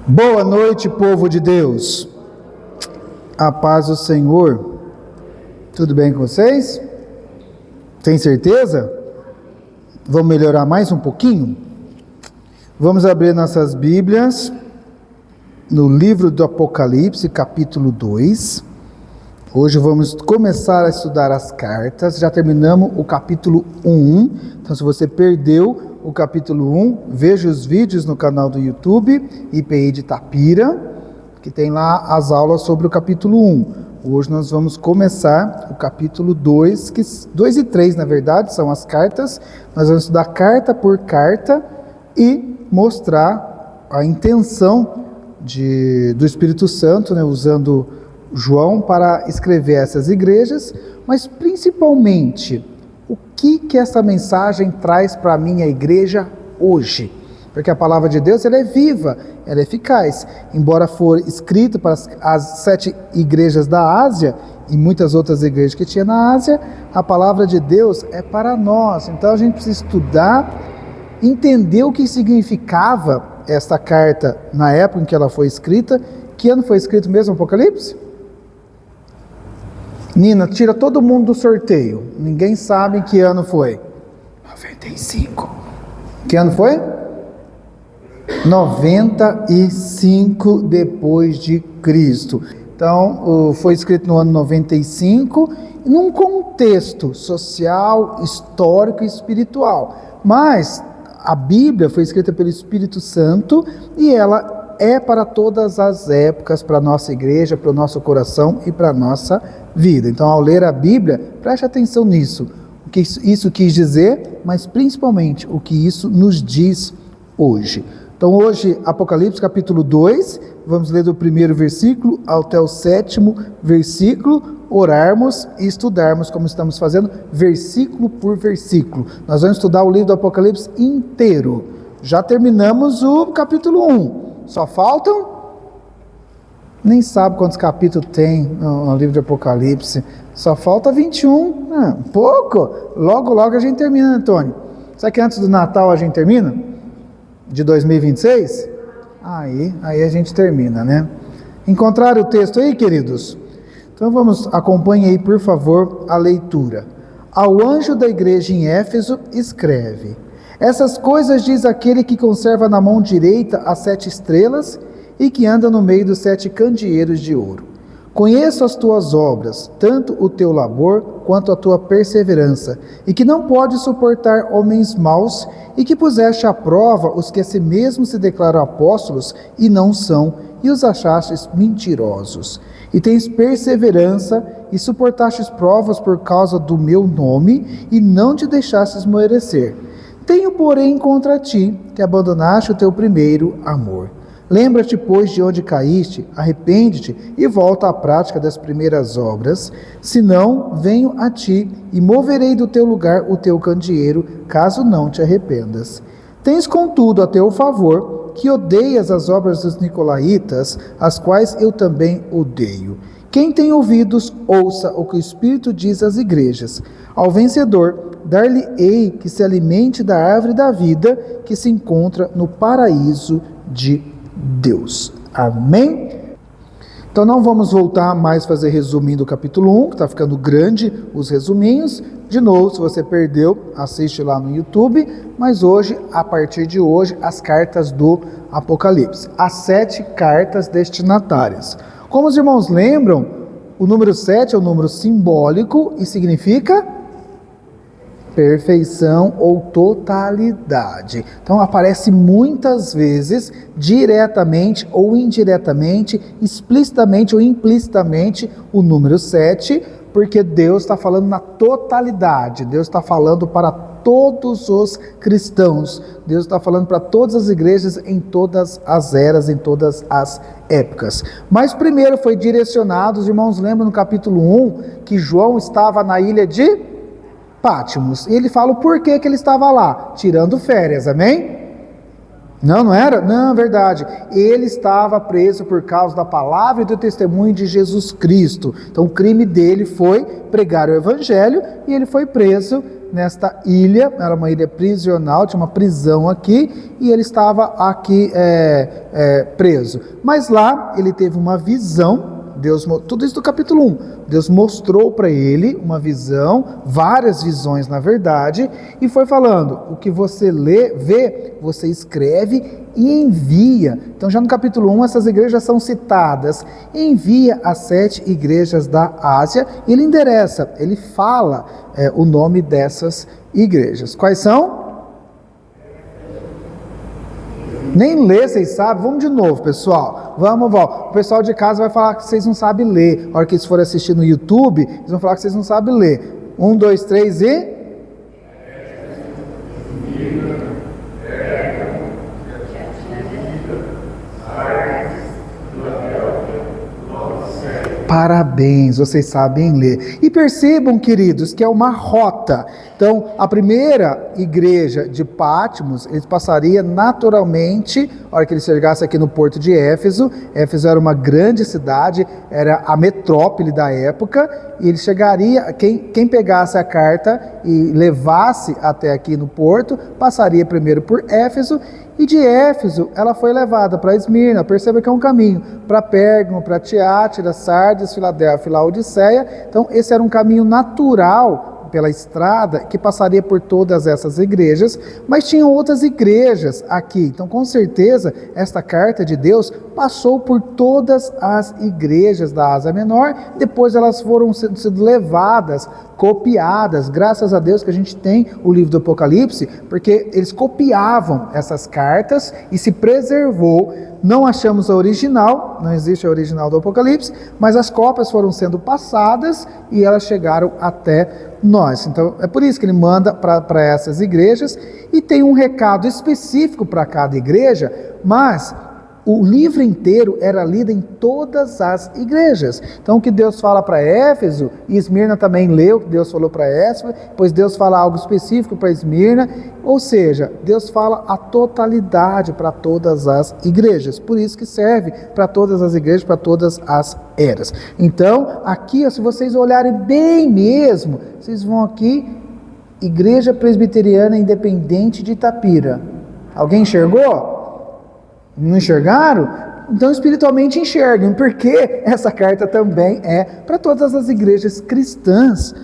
Boa noite, povo de Deus. A paz do Senhor. Tudo bem com vocês? Tem certeza? Vamos melhorar mais um pouquinho? Vamos abrir nossas Bíblias no livro do Apocalipse, capítulo 2. Hoje vamos começar a estudar as cartas. Já terminamos o capítulo 1. Então, se você perdeu o capítulo 1, veja os vídeos no canal do YouTube, IPI de Itapira, que tem lá as aulas sobre o capítulo 1. Hoje nós vamos começar o capítulo 2, 2 e 3, na verdade, são as cartas. Nós vamos estudar carta por carta e mostrar a intenção do Espírito Santo, né, usando João para escrever essas igrejas, mas principalmente o que essa mensagem traz para a minha igreja hoje. Porque a palavra de Deus ela é viva, ela é eficaz. Embora for escrita para as 7 igrejas da Ásia e muitas outras igrejas que tinha na Ásia, a palavra de Deus é para nós. Então a gente precisa estudar, entender o que significava esta carta na época em que ela foi escrita. Que ano foi escrito mesmo o Apocalipse? Nina, tira todo mundo do sorteio. Ninguém sabe que ano foi. 95. Que ano foi? 95 depois de Cristo. Então, foi escrito no ano 95, num contexto social, histórico e espiritual. Mas a Bíblia foi escrita pelo Espírito Santo e ela é para todas as épocas, para a nossa igreja, para o nosso coração e para a nossa vida. Então, ao ler a Bíblia, preste atenção nisso, o que isso quis dizer, mas principalmente o que isso nos diz hoje. Então, hoje, Apocalipse capítulo 2, vamos ler do primeiro versículo até o 7º versículo, orarmos e estudarmos, como estamos fazendo, versículo por versículo. Nós vamos estudar o livro do Apocalipse inteiro. Já terminamos o capítulo 1. Só faltam? Nem sabe quantos capítulos tem no livro de Apocalipse. Só falta 21. Pouco. Logo a gente termina, né, Antônio? Será que antes do Natal a gente termina? De 2026? Aí a gente termina, né? Encontraram o texto aí, queridos? Então acompanhe aí, por favor, a leitura. Ao anjo da igreja em Éfeso, escreve: essas coisas diz aquele que conserva na mão direita as 7 estrelas e que anda no meio dos 7 candeeiros de ouro. Conheço as tuas obras, tanto o teu labor quanto a tua perseverança, e que não podes suportar homens maus, e que puseste à prova os que a si mesmos se declaram apóstolos e não são, e os achastes mentirosos. E tens perseverança, e suportastes provas por causa do meu nome, e não te deixastes esmorecer. Tenho, porém, contra ti, que abandonaste o teu primeiro amor. Lembra-te, pois, de onde caíste, arrepende-te e volta à prática das primeiras obras, senão venho a ti e moverei do teu lugar o teu candeeiro, caso não te arrependas. Tens, contudo, a teu favor, que odeias as obras dos nicolaítas, as quais eu também odeio. Quem tem ouvidos, ouça o que o Espírito diz às igrejas. Ao vencedor, dar-lhe-ei que se alimente da árvore da vida que se encontra no paraíso de Deus. Amém? Então não vamos voltar mais fazer resuminho do capítulo 1, que está ficando grande os resuminhos. De novo, se você perdeu, assiste lá no YouTube. Mas hoje, a partir de hoje, as cartas do Apocalipse. As 7 cartas destinatárias. Como os irmãos lembram, o número 7 é um número simbólico e significa perfeição ou totalidade. Então aparece muitas vezes, diretamente ou indiretamente, explicitamente ou implicitamente, o número 7, porque Deus está falando na totalidade, Deus está falando para todos os cristãos, Deus está falando para todas as igrejas, em todas as eras, em todas as épocas. Mas primeiro foi direcionado, os irmãos lembram no capítulo 1, que João estava na ilha de Pátimos. E ele fala o porquê que ele estava lá, tirando férias, amém? Não era? Não, verdade. Ele estava preso por causa da palavra e do testemunho de Jesus Cristo. Então o crime dele foi pregar o evangelho e ele foi preso nesta ilha, era uma ilha prisional, tinha uma prisão aqui, e ele estava aqui preso. Mas lá ele teve uma visão, tudo isso do capítulo 1, Deus mostrou para ele uma visão, várias visões na verdade, e foi falando, o que você vê, você escreve e envia. Então já no capítulo 1 essas igrejas são citadas, envia as 7 igrejas da Ásia, e ele endereça, ele fala o nome dessas igrejas. Quais são? Nem ler vocês sabem, vamos de novo, pessoal. Vamos. O pessoal de casa vai falar que vocês não sabem ler. A hora que eles forem assistir no YouTube, eles vão falar que vocês não sabem ler. 1, 2, 3 e... Parabéns, vocês sabem ler. E percebam, queridos, que é uma rota. Então, a primeira igreja de Patmos, eles passariam naturalmente, a hora que eles chegassem aqui no porto de Éfeso. Éfeso era uma grande cidade, era a metrópole da época, e ele chegaria, quem pegasse a carta e levasse até aqui no porto, passaria primeiro por Éfeso, e de Éfeso ela foi levada para Esmirna, perceba que é um caminho, para Pérgamo, para Tiátira, Sardes, Filadélfia, Laodiceia. Então esse era um caminho natural pela estrada que passaria por todas essas igrejas, mas tinham outras igrejas aqui. Então com certeza esta carta de Deus passou por todas as igrejas da Ásia Menor, depois elas foram sendo levadas, copiadas, graças a Deus que a gente tem o livro do Apocalipse, porque eles copiavam essas cartas e se preservou. Não achamos a original, não existe a original do Apocalipse, mas as cópias foram sendo passadas e elas chegaram até nós. Então é por isso que ele manda para essas igrejas, e tem um recado específico para cada igreja, mas o livro inteiro era lido em todas as igrejas. Então o que Deus fala para Éfeso, e Esmirna também leu o que Deus falou para Éfeso, depois Deus fala algo específico para Esmirna, ou seja, Deus fala a totalidade para todas as igrejas. Por isso que serve para todas as igrejas, para todas as eras. Então aqui, se vocês olharem bem mesmo, vocês vão aqui, Igreja Presbiteriana Independente de Itapira. Alguém enxergou? Não enxergaram? Então espiritualmente enxerguem, porque essa carta também é para todas as igrejas cristãs,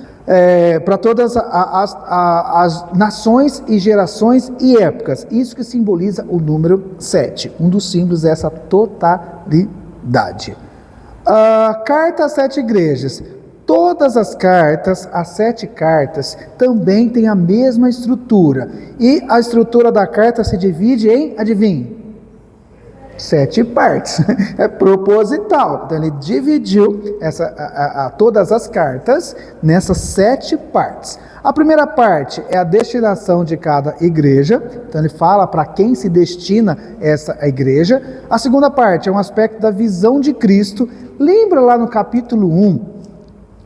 para todas as nações e gerações e épocas. Isso que simboliza o número 7. Um dos símbolos é essa totalidade. Carta às 7 igrejas. Todas as cartas, as 7 cartas, também têm a mesma estrutura. E a estrutura da carta se divide em, adivinhe? 7 partes, é proposital. Então ele dividiu todas as cartas nessas 7 partes. A primeira parte é a destinação de cada igreja, então ele fala para quem se destina essa igreja. A segunda parte é um aspecto da visão de Cristo. Lembra lá no capítulo 1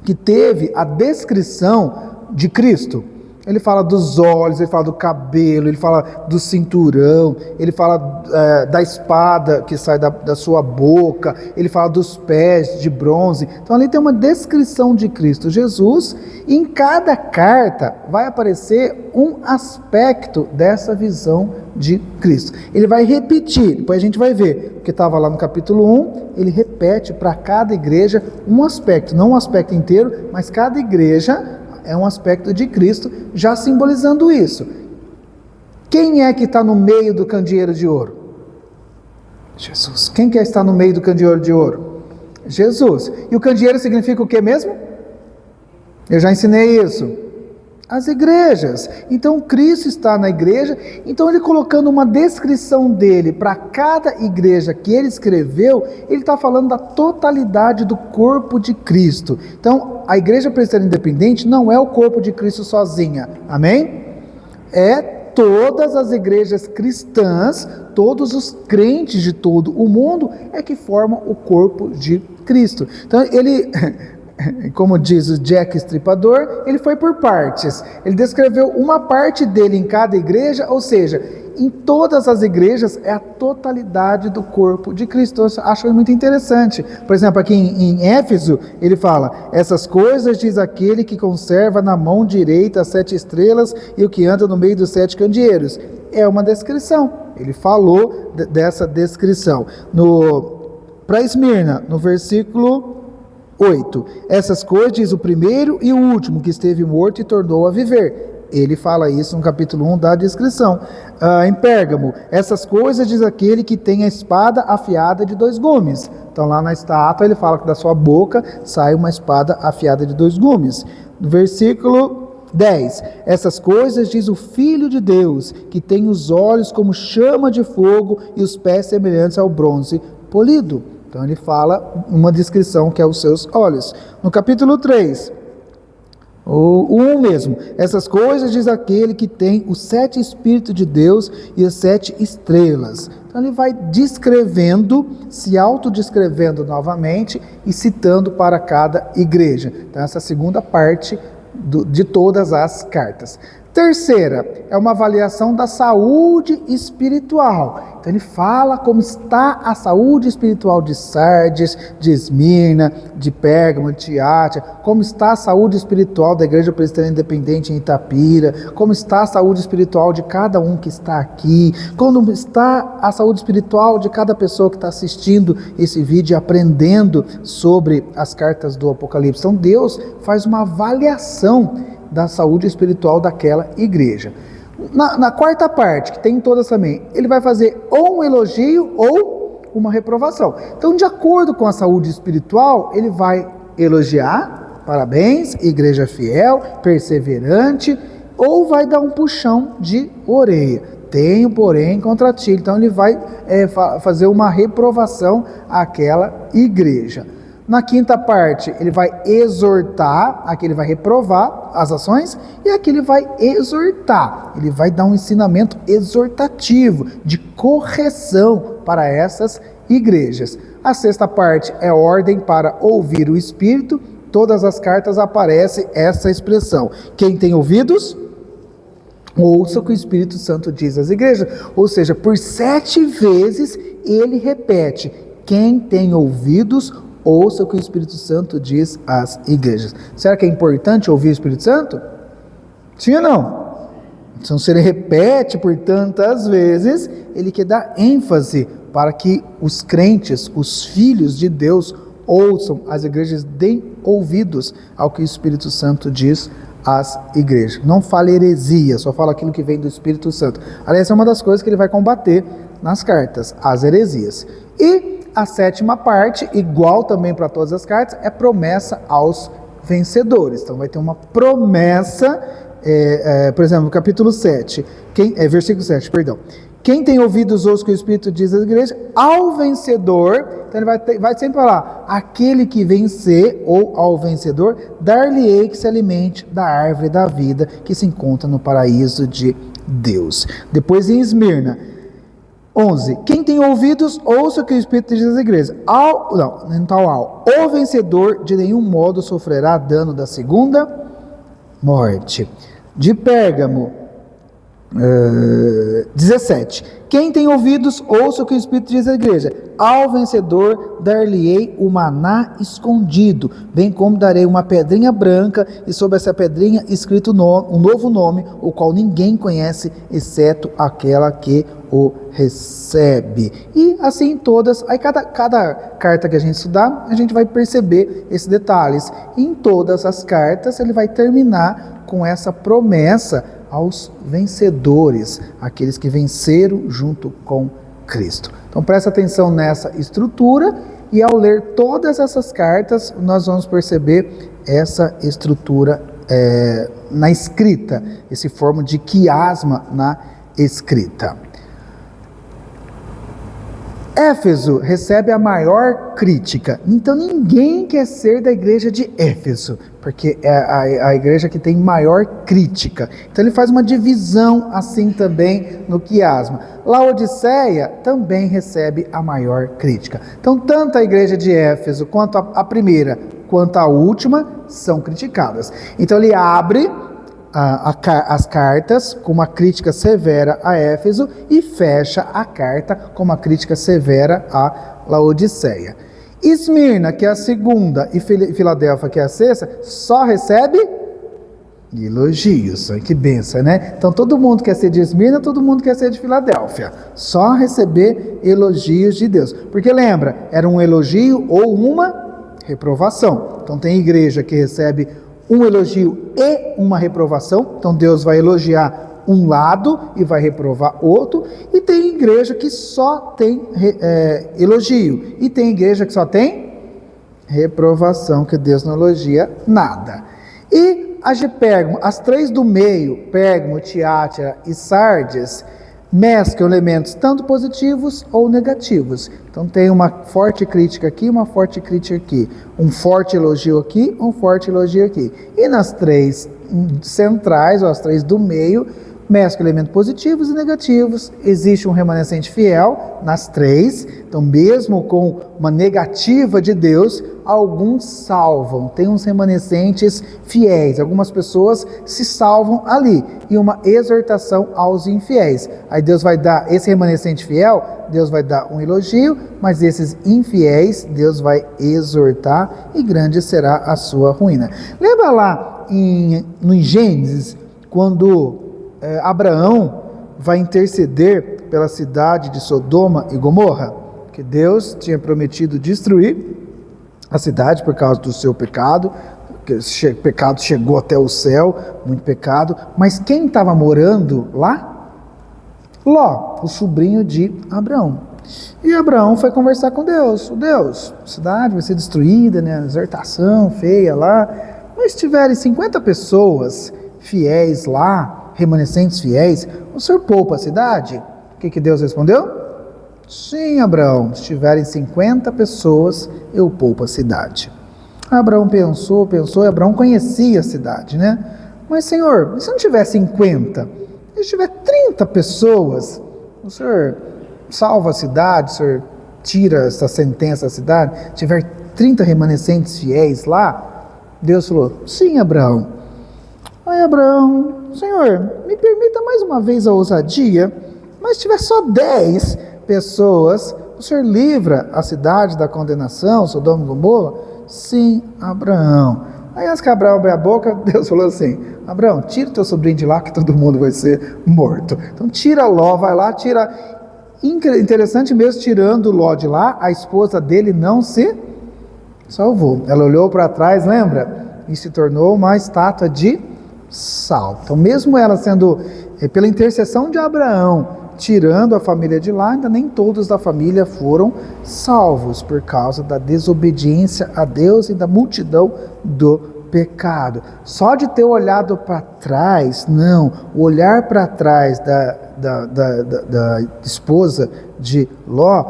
que teve a descrição de Cristo? Ele fala dos olhos, ele fala do cabelo, ele fala do cinturão, ele fala da espada que sai da sua boca, ele fala dos pés de bronze. Então ali tem uma descrição de Cristo Jesus, e em cada carta vai aparecer um aspecto dessa visão de Cristo. Ele vai repetir, depois a gente vai ver, o que estava lá no capítulo 1, ele repete para cada igreja um aspecto, não um aspecto inteiro, mas cada igreja é um aspecto de Cristo, já simbolizando isso. Quem é que está no meio do candeeiro de ouro? Jesus. Quem quer estar no meio do candeeiro de ouro? Jesus. E o candeeiro significa o que mesmo? Eu já ensinei isso. As igrejas. Então Cristo está na igreja, então ele colocando uma descrição dele para cada igreja que ele escreveu, ele está falando da totalidade do corpo de Cristo. Então a Igreja Presbiteriana Independente não é o corpo de Cristo sozinha, amém? É todas as igrejas cristãs, todos os crentes de todo o mundo é que formam o corpo de Cristo. Então ele... como diz o Jack Estripador, ele foi por partes. Ele descreveu uma parte dele em cada igreja, ou seja, em todas as igrejas é a totalidade do corpo de Cristo. Eu acho muito interessante. Por exemplo, aqui em Éfeso, ele fala: essas coisas diz aquele que conserva na mão direita as 7 estrelas e o que anda no meio dos 7 candeeiros. É uma descrição. Ele falou dessa descrição. Para Esmirna, no versículo 8, essas coisas diz o primeiro e o último que esteve morto e tornou a viver. Ele fala isso no capítulo 1 da descrição. Em Pérgamo, essas coisas diz aquele que tem a espada afiada de 2 gumes. Então lá na estátua ele fala que da sua boca sai uma espada afiada de 2 gumes. No versículo 10, essas coisas diz o Filho de Deus, que tem os olhos como chama de fogo e os pés semelhantes ao bronze polido. Então ele fala uma descrição que é os seus olhos. No capítulo 3, o 1 mesmo, essas coisas diz aquele que tem os 7 Espíritos de Deus e as 7 estrelas. Então ele vai descrevendo, se autodescrevendo novamente e citando para cada igreja. Então essa é a segunda parte de todas as cartas. Terceira, é uma avaliação da saúde espiritual. Então ele fala como está a saúde espiritual de Sardes, de Esmirna, de Pérgamo, de Tiatira, como está a saúde espiritual da Igreja Presbiteriana Independente em Itapira, como está a saúde espiritual de cada um que está aqui, como está a saúde espiritual de cada pessoa que está assistindo esse vídeo e aprendendo sobre as cartas do Apocalipse. Então Deus faz uma avaliação da saúde espiritual daquela igreja. Na quarta parte, que tem todas também, ele vai fazer ou um elogio ou uma reprovação. Então, de acordo com a saúde espiritual, ele vai elogiar, parabéns, igreja fiel, perseverante, ou vai dar um puxão de orelha. Tenho, porém, contra ti. Então, ele vai fazer uma reprovação àquela igreja. Na quinta parte, ele vai exortar, aqui ele vai reprovar as ações, e aqui ele vai exortar, ele vai dar um ensinamento exortativo, de correção para essas igrejas. A sexta parte é ordem para ouvir o Espírito. Todas as cartas aparece essa expressão: quem tem ouvidos, ouça o que o Espírito Santo diz às igrejas. Ou seja, por 7 vezes ele repete: quem tem ouvidos, ouça o que o Espírito Santo diz às igrejas. Será que é importante ouvir o Espírito Santo? Sim ou não? Então, se ele repete por tantas vezes, ele quer dar ênfase para que os crentes, os filhos de Deus, ouçam, as igrejas deem ouvidos ao que o Espírito Santo diz às igrejas. Não fala heresia, só fala aquilo que vem do Espírito Santo. Aliás, é uma das coisas que ele vai combater nas cartas, as heresias. E a sétima parte, igual também para todas as cartas, é promessa aos vencedores. Então vai ter uma promessa, por exemplo, no capítulo 7, versículo 7, perdão. Quem tem ouvidos ouça o que o Espírito diz às igrejas, ao vencedor, então ele vai sempre falar: aquele que vencer, ou ao vencedor, dar-lhe-ei que se alimente da árvore da vida que se encontra no paraíso de Deus. Depois em Esmirna, 11. Quem tem ouvidos, ouça o que o Espírito diz às igrejas. O vencedor de nenhum modo sofrerá dano da segunda morte. De Pérgamo, 17. Quem tem ouvidos, ouça o que o Espírito diz à igreja. Ao vencedor dar-lhe-ei o maná escondido, bem como darei uma pedrinha branca, e sobre essa pedrinha escrito um novo nome, o qual ninguém conhece, exceto aquela que o recebe. E assim todas, aí cada carta que a gente estudar, a gente vai perceber esses detalhes. E em todas as cartas ele vai terminar com essa promessa aos vencedores, aqueles que venceram junto com Cristo. Então presta atenção nessa estrutura, e ao ler todas essas cartas, nós vamos perceber essa estrutura na escrita, esse forma de quiasma na escrita. Éfeso recebe a maior crítica. Então ninguém quer ser da igreja de Éfeso, porque é a igreja que tem maior crítica. Então ele faz uma divisão assim também no quiasma. Laodiceia também recebe a maior crítica. Então tanto a igreja de Éfeso quanto a primeira quanto a última são criticadas. Então ele abre as cartas com uma crítica severa a Éfeso e fecha a carta com uma crítica severa a Laodiceia. Esmirna, que é a segunda, e Filadélfia, que é a sexta, só recebe elogios. Que benção, né? Então todo mundo quer ser de Esmirna, todo mundo quer ser de Filadélfia. Só receber elogios de Deus. Porque lembra, era um elogio ou uma reprovação. Então tem igreja que recebe um elogio e uma reprovação. Então Deus vai elogiar um lado e vai reprovar outro. E tem igreja que só tem elogio. E tem igreja que só tem reprovação, que Deus não elogia nada. E as de Pérgamo, as três do meio, Pérgamo, Tiátira e Sardes, mesclam elementos tanto positivos ou negativos. Então tem uma forte crítica aqui, uma forte crítica aqui, um forte elogio aqui, um forte elogio aqui. E nas três centrais, ou as três do meio, mesclam elementos positivos e negativos. Existe um remanescente fiel nas três. Então mesmo com uma negativa de Deus, alguns salvam. Tem uns remanescentes fiéis. Algumas pessoas se salvam ali. E uma exortação aos infiéis. Aí Deus vai dar, esse remanescente fiel, Deus vai dar um elogio, mas esses infiéis, Deus vai exortar, e grande será a sua ruína. Lembra lá no Gênesis, quando Abraão vai interceder pela cidade de Sodoma e Gomorra, que Deus tinha prometido destruir a cidade por causa do seu pecado, que o pecado chegou até o céu, muito pecado, mas quem estava morando lá? Ló, o sobrinho de Abraão. E Abraão foi conversar com Deus. Deus, a cidade vai ser destruída, né? Exortação feia lá, mas se tiverem 50 pessoas fiéis lá, remanescentes fiéis, o senhor poupa a cidade? O que Deus respondeu? Sim, Abraão, se tiverem 50 pessoas, eu poupo a cidade. Abraão pensou, e Abraão conhecia a cidade, né? Mas, Senhor, e se não tiver 50? E se tiver 30 pessoas, o senhor salva a cidade, o senhor tira essa sentença da cidade? Se tiver 30 remanescentes fiéis lá? Deus falou, sim, Abraão. Aí Abraão, Senhor, me permita mais uma vez a ousadia, mas se tiver só 10 pessoas, o Senhor livra a cidade da condenação, Sodoma e Gomorra? Sim, Abraão. Aí antes que Abraão abrir a boca, Deus falou assim, Abraão, tira o teu sobrinho de lá que todo mundo vai ser morto. Então tira Ló, vai lá, tira. Interessante mesmo, tirando Ló de lá, a esposa dele não se salvou. Ela olhou para trás, lembra? E se tornou uma estátua de sal. Então mesmo ela sendo, pela intercessão de Abraão, tirando a família de lá, ainda nem todos da família foram salvos, por causa da desobediência a Deus e da multidão do pecado. Só de ter olhado para trás, não, o olhar para trás da esposa de Ló,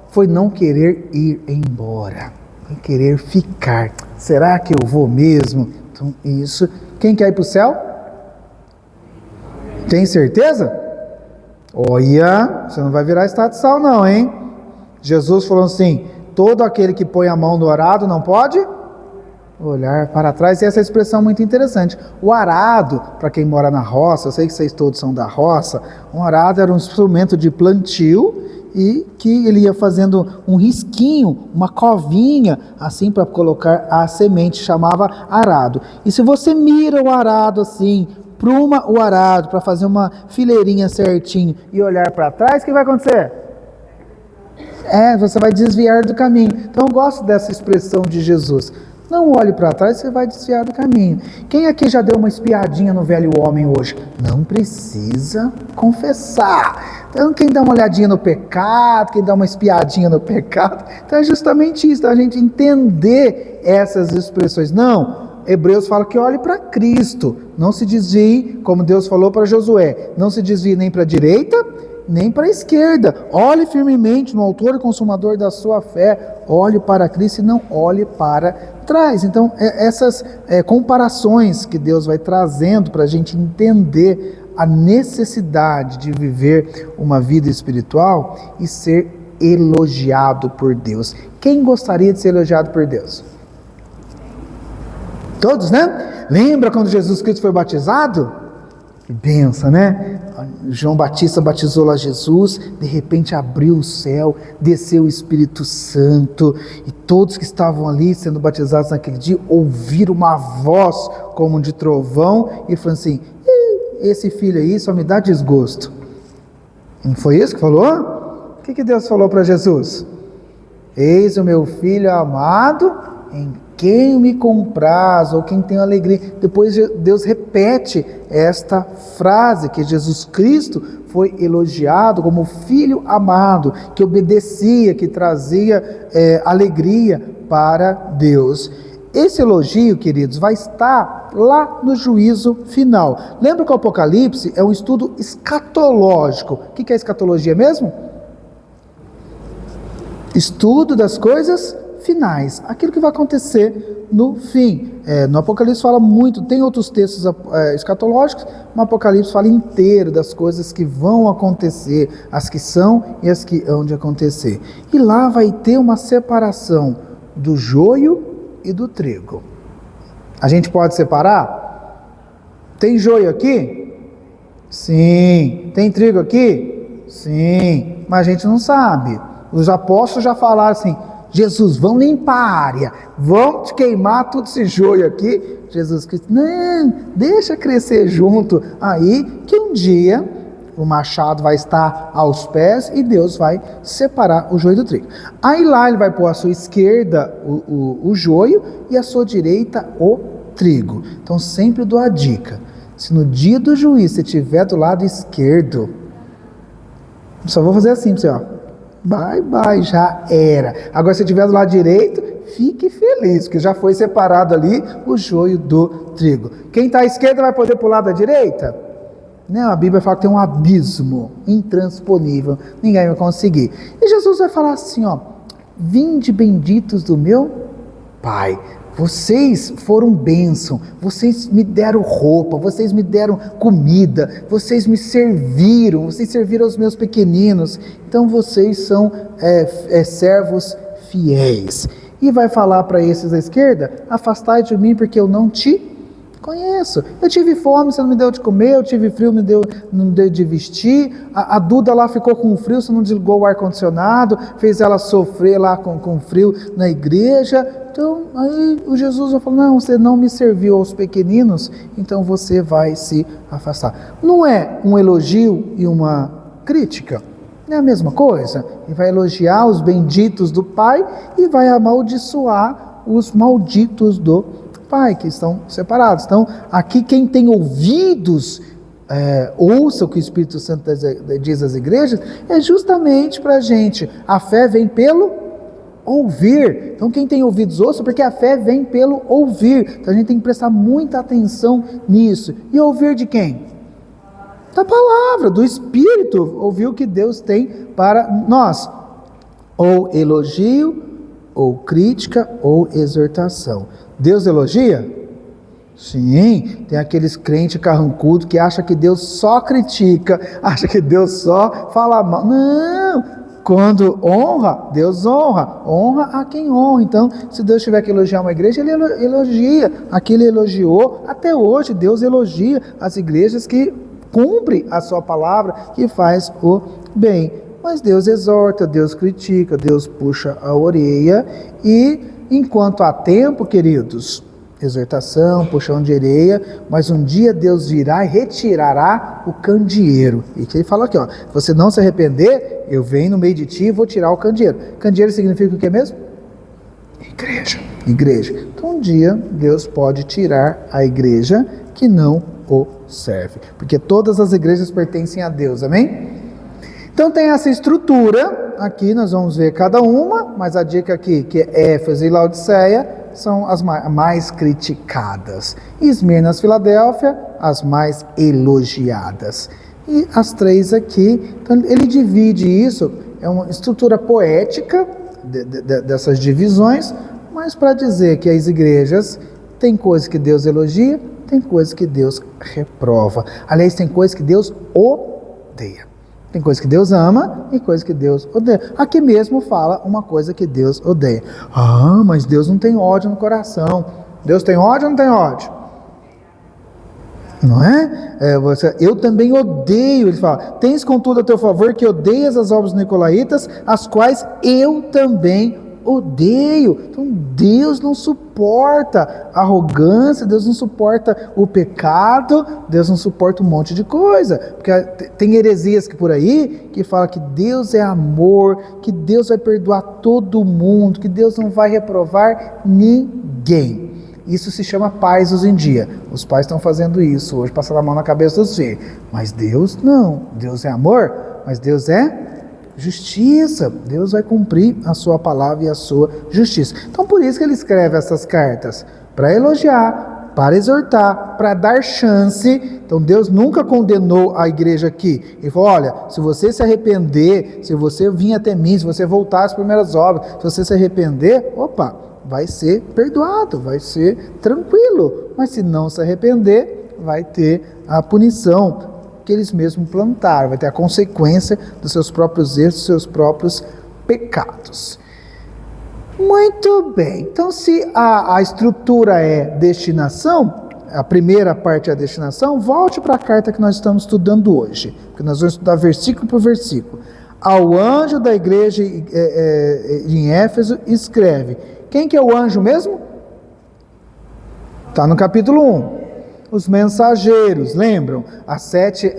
foi não querer ir embora, foi querer ficar. Será que eu vou mesmo? Então isso. Quem quer ir para o céu? Tem certeza? Olha, você não vai virar estátua de sal não, hein? Jesus falou assim, todo aquele que põe a mão no arado não pode olhar para trás. E essa expressão é muito interessante. O arado, para quem mora na roça, eu sei que vocês todos são da roça, um arado era um instrumento de plantio e que ele ia fazendo um risquinho, uma covinha, assim para colocar a semente, chamava arado. E se você mira o arado assim, pruma o arado para fazer uma fileirinha certinho e olhar para trás, o que vai acontecer? Você vai desviar do caminho. Então eu gosto dessa expressão de Jesus. Não olhe para trás, você vai desviar do caminho. Quem aqui já deu uma espiadinha no velho homem hoje? Não precisa confessar. Então quem dá uma olhadinha no pecado, quem dá uma espiadinha no pecado, então é justamente isso, a gente entender essas expressões. Não, Hebreus fala que olhe para Cristo, não se desvie, como Deus falou para Josué, não se desvie nem para a direita, nem para a esquerda, olhe firmemente no autor e consumador da sua fé, olhe para Cristo e não olhe para trás. Então, essas comparações que Deus vai trazendo para a gente entender a necessidade de viver uma vida espiritual e ser elogiado por Deus. Quem gostaria de ser elogiado por Deus? Todos, né? Lembra quando Jesus Cristo foi batizado? Que benção, né? João Batista batizou lá Jesus, de repente abriu o céu, desceu o Espírito Santo, e todos que estavam ali sendo batizados naquele dia ouviram uma voz como de trovão e falaram assim: esse filho aí só me dá desgosto. Não foi isso que falou? O que Deus falou para Jesus? Eis o meu filho amado, em quem me compraz, ou quem tem alegria. Depois Deus repete esta frase, que Jesus Cristo foi elogiado como filho amado, que obedecia, que trazia alegria para Deus. Esse elogio, queridos, vai estar lá no juízo final. Lembra que o Apocalipse é um estudo escatológico. O que é escatologia mesmo? Estudo das coisas finais, aquilo que vai acontecer no fim. No Apocalipse fala muito, tem outros textos escatológicos, mas o Apocalipse fala inteiro das coisas que vão acontecer, as que são e as que hão de acontecer. E lá vai ter uma separação do joio e do trigo. A gente pode separar? Tem joio aqui? Sim. Tem trigo aqui? Sim. Mas a gente não sabe. Os apóstolos já falaram assim: Jesus, vão limpar a área, vão te queimar tudo esse joio aqui. Jesus Cristo, não, deixa crescer junto. Aí que um dia o machado vai estar aos pés e Deus vai separar o joio do trigo. Aí lá ele vai pôr à sua esquerda o joio e à sua direita o trigo. Então sempre dou a dica: se no dia do juízo você estiver do lado esquerdo, só vou fazer assim para você, ó. Bye, já era. Agora, se estiver do lado direito, fique feliz, porque já foi separado ali o joio do trigo. Quem está à esquerda vai poder pular da direita? Não, a Bíblia fala que tem um abismo intransponível, ninguém vai conseguir. E Jesus vai falar assim, ó: vinde benditos do meu Pai. Vocês foram bênção, vocês me deram roupa, vocês me deram comida, vocês me serviram, vocês serviram aos meus pequeninos, então vocês são servos fiéis. E vai falar para esses à esquerda: afastai de mim, porque eu não te conheço. Eu tive fome, você não me deu de comer, eu tive frio, não deu de vestir, a Duda lá ficou com frio, você não desligou o ar-condicionado, fez ela sofrer lá com frio na igreja. Então, aí o Jesus vai falar: não, você não me serviu aos pequeninos, então você vai se afastar. Não é um elogio e uma crítica? Não é a mesma coisa? Ele vai elogiar os benditos do Pai e vai amaldiçoar os malditos do Pai, que estão separados. Então, aqui quem tem ouvidos, ouça o que o Espírito Santo diz às igrejas, é justamente para a gente. A fé vem pelo ouvir. Então quem tem ouvidos ouça, porque a fé vem pelo ouvir. Então a gente tem que prestar muita atenção nisso. E ouvir de quem? Da palavra, do Espírito. Ouvir o que Deus tem para nós. Ou elogio, ou crítica, ou exortação. Deus elogia? Sim. Tem aqueles crentes carrancudos que acham que Deus só critica, acha que Deus só fala mal. Não! Quando honra, Deus honra a quem honra. Então, se Deus tiver que elogiar uma igreja, Ele elogia. Aqui Ele elogiou, até hoje Deus elogia as igrejas que cumprem a sua palavra, que faz o bem. Mas Deus exorta, Deus critica, Deus puxa a orelha. E enquanto há tempo, queridos, exortação, puxão de orelha, mas um dia Deus virá e retirará o candeeiro. E que ele fala aqui, ó: se você não se arrepender, eu venho no meio de ti e vou tirar o candeeiro. Candeeiro significa o que mesmo? Igreja. Então um dia Deus pode tirar a igreja que não o serve, porque todas as igrejas pertencem a Deus, amém? Então tem essa estrutura, aqui nós vamos ver cada uma, mas a dica aqui, que é Éfeso e Laodiceia, são as mais criticadas. E Esmirna e Filadélfia, as mais elogiadas. E as três aqui, então ele divide isso, é uma estrutura poética dessas divisões, mas para dizer que as igrejas tem coisas que Deus elogia, tem coisas que Deus reprova. Aliás, tem coisas que Deus odeia. Tem coisas que Deus ama e coisas que Deus odeia. Aqui mesmo fala uma coisa que Deus odeia. Ah, mas Deus não tem ódio no coração. Deus tem ódio ou não tem ódio? Não é? Eu também odeio, ele fala, tens contudo a teu favor que odeias as obras nicolaítas, as quais eu também odeio. Então Deus não suporta arrogância, Deus não suporta o pecado, Deus não suporta um monte de coisa, porque tem heresias que por aí, que fala que Deus é amor, que Deus vai perdoar todo mundo, que Deus não vai reprovar ninguém. Isso se chama paz hoje em dia. Os pais estão fazendo isso hoje, passando a mão na cabeça dos filhos. Mas Deus não. Deus é amor, mas Deus é justiça. Deus vai cumprir a sua palavra e a sua justiça. Então por isso que ele escreve essas cartas. Para elogiar, para exortar, para dar chance. Então Deus nunca condenou a igreja aqui. Ele falou, olha, se você se arrepender, se você vir até mim, se você voltar às primeiras obras, se você se arrepender, vai ser perdoado, vai ser tranquilo. Mas se não se arrepender, vai ter a punição que eles mesmos plantaram, vai ter a consequência dos seus próprios erros, dos seus próprios pecados. Muito bem, então se a estrutura é destinação, a primeira parte é a destinação, volte para a carta que nós estamos estudando hoje, porque nós vamos estudar versículo por versículo. Ao anjo da igreja em Éfeso escreve. Quem que é o anjo mesmo? Está no capítulo 1. Os mensageiros, lembram? As 7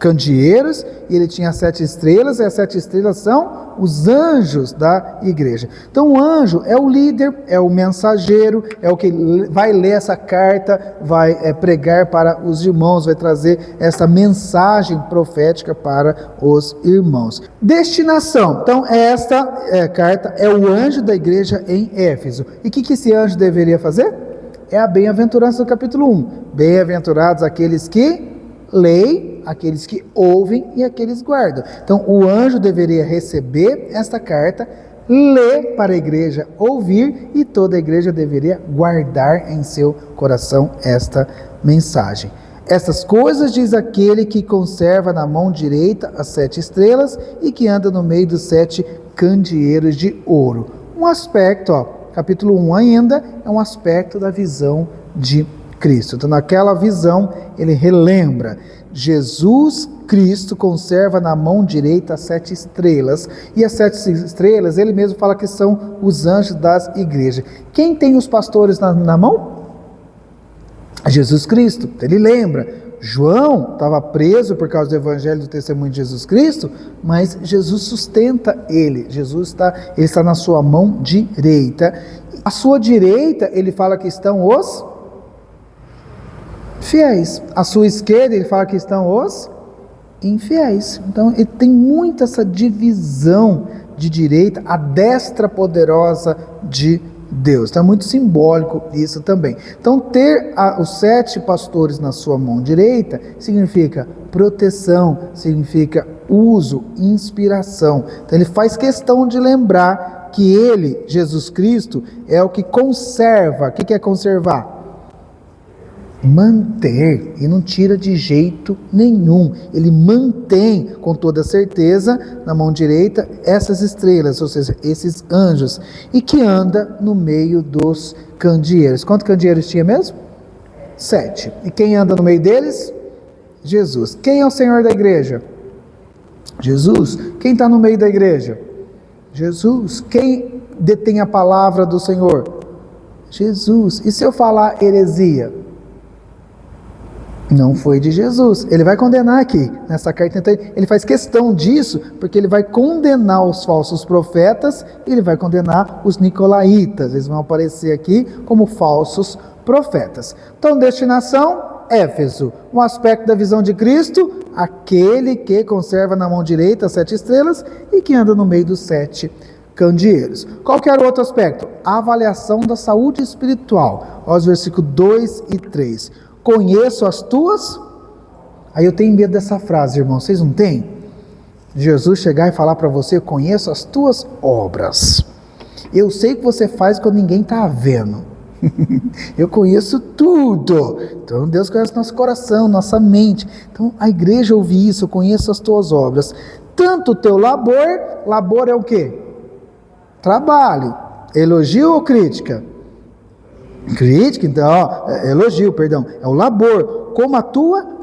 candeeiros, e ele tinha 7 estrelas, e as 7 estrelas são os anjos da igreja. Então o anjo é o líder, é o mensageiro, é o que vai ler essa carta, vai pregar para os irmãos, vai trazer essa mensagem profética para os irmãos. Destinação, então esta carta é o anjo da igreja em Éfeso. E o que esse anjo deveria fazer? É a bem-aventurança do capítulo 1. Bem-aventurados aqueles que leem, aqueles que ouvem e aqueles guardam. Então, o anjo deveria receber esta carta, ler para a igreja ouvir, e toda a igreja deveria guardar em seu coração esta mensagem. Essas coisas diz aquele que conserva na mão direita as 7 estrelas e que anda no meio dos 7 candeeiros de ouro. Um aspecto, capítulo 1 ainda, é um aspecto da visão de Cristo. Então, naquela visão, ele relembra, Jesus Cristo conserva na mão direita as 7 estrelas, e as 7 estrelas, ele mesmo fala que são os anjos das igrejas. Quem tem os pastores na mão? Jesus Cristo. Ele lembra, João estava preso por causa do evangelho do testemunho de Jesus Cristo, mas Jesus sustenta ele. Ele está na sua mão direita. À sua direita, ele fala que estão os fiéis. À sua esquerda, ele fala que estão os infiéis. Então, ele tem muito essa divisão de direita, a destra poderosa de Deus. Então é muito simbólico isso também. Então ter os 7 pastores na sua mão direita significa proteção, significa uso, inspiração. Então ele faz questão de lembrar que ele, Jesus Cristo, é o que conserva. O que é conservar? Manter, e não tira de jeito nenhum. Ele mantém com toda certeza na mão direita essas estrelas, ou seja, esses anjos, e que anda no meio dos candeeiros. Quantos candeeiros tinha mesmo? 7. E quem anda no meio deles? Jesus. Quem é o Senhor da igreja? Jesus. Quem está no meio da igreja? Jesus. Quem detém a palavra do Senhor? Jesus. E se eu falar heresia? Não foi de Jesus. Ele vai condenar aqui, nessa carta. Então, ele faz questão disso, porque ele vai condenar os falsos profetas, e ele vai condenar os nicolaítas. Eles vão aparecer aqui como falsos profetas. Então, destinação, Éfeso. Um aspecto da visão de Cristo, aquele que conserva na mão direita as 7 estrelas e que anda no meio dos 7 candeeiros. Qual que era o outro aspecto? A avaliação da saúde espiritual. Olha os versículos 2 e 3. Conheço as tuas... Aí eu tenho medo dessa frase, irmão. Vocês não têm? Jesus chegar e falar para você: eu conheço as tuas obras. Eu sei o que você faz quando ninguém está vendo. Eu conheço tudo. Então Deus conhece nosso coração, nossa mente. Então a igreja ouve isso: eu conheço as tuas obras. Tanto o teu labor é o quê? Trabalho. Elogio ou crítica? Crítica, então, elogio, perdão. É o labor. Como a tua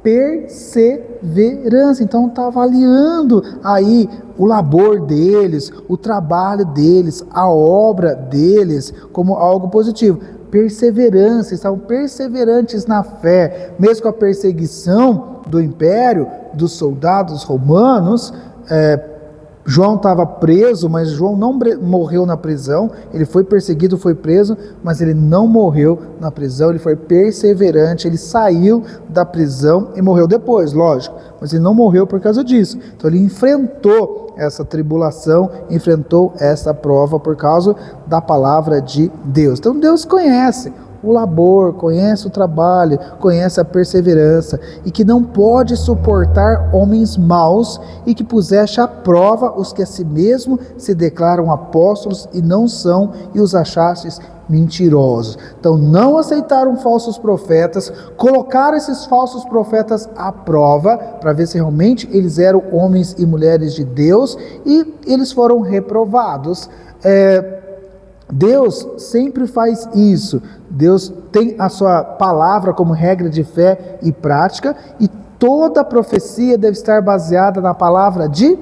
perseverança. Então está avaliando aí o labor deles, o trabalho deles, a obra deles como algo positivo. Perseverança, estavam perseverantes na fé, mesmo com a perseguição do império, dos soldados romanos. João estava preso, mas João não morreu na prisão. Ele foi perseguido, foi preso, mas ele não morreu na prisão. Ele foi perseverante, ele saiu da prisão e morreu depois, lógico, mas ele não morreu por causa disso. Então ele enfrentou essa tribulação, enfrentou essa prova por causa da palavra de Deus. Então Deus conhece o labor, conhece o trabalho, conhece a perseverança, e que não pode suportar homens maus, e que puseste à prova os que a si mesmo se declaram apóstolos e não são, e os achastes mentirosos. Então não aceitaram falsos profetas, colocaram esses falsos profetas à prova, para ver se realmente eles eram homens e mulheres de Deus, e eles foram reprovados. Deus sempre faz isso. Deus tem a sua palavra como regra de fé e prática, e toda profecia deve estar baseada na palavra de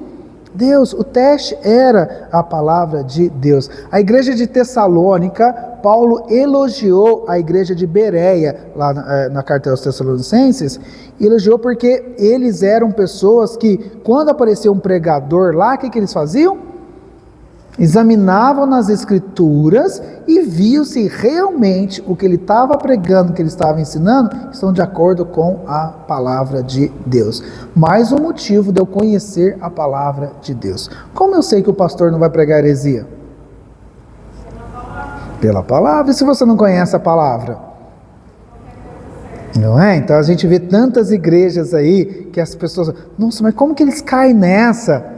Deus. O teste era a palavra de Deus. A igreja de Tessalônica, Paulo elogiou a igreja de Bereia, lá na carta aos Tessalonicenses, elogiou porque eles eram pessoas que, quando aparecia um pregador lá, o que eles faziam? Examinavam nas escrituras e viam se realmente o que ele estava pregando, o que ele estava ensinando, estão de acordo com a palavra de Deus. Mais um motivo de eu conhecer a palavra de Deus. Como eu sei que o pastor não vai pregar heresia? Pela palavra. E se você não conhece a palavra? Não é? Então a gente vê tantas igrejas aí que as pessoas, nossa, mas como que eles caem nessa?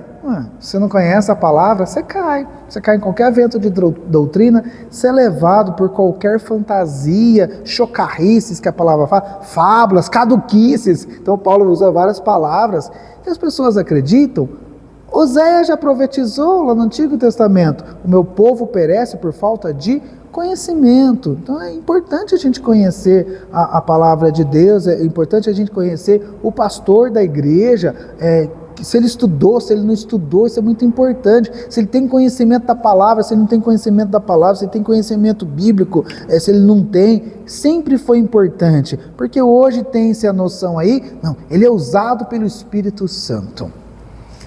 Você não conhece a palavra, você cai em qualquer vento de doutrina, você é levado por qualquer fantasia, chocarrices que a palavra fala, fábulas, caduquices. Então Paulo usa várias palavras e as pessoas acreditam. Oséias já profetizou lá no Antigo Testamento: o meu povo perece por falta de conhecimento. Então é importante a gente conhecer a palavra de Deus, é importante a gente conhecer o pastor da igreja, se ele estudou, se ele não estudou, isso é muito importante. Se ele tem conhecimento da palavra, se ele não tem conhecimento da palavra, se ele tem conhecimento bíblico, se ele não tem, sempre foi importante, porque hoje tem-se a noção aí, não, ele é usado pelo Espírito Santo.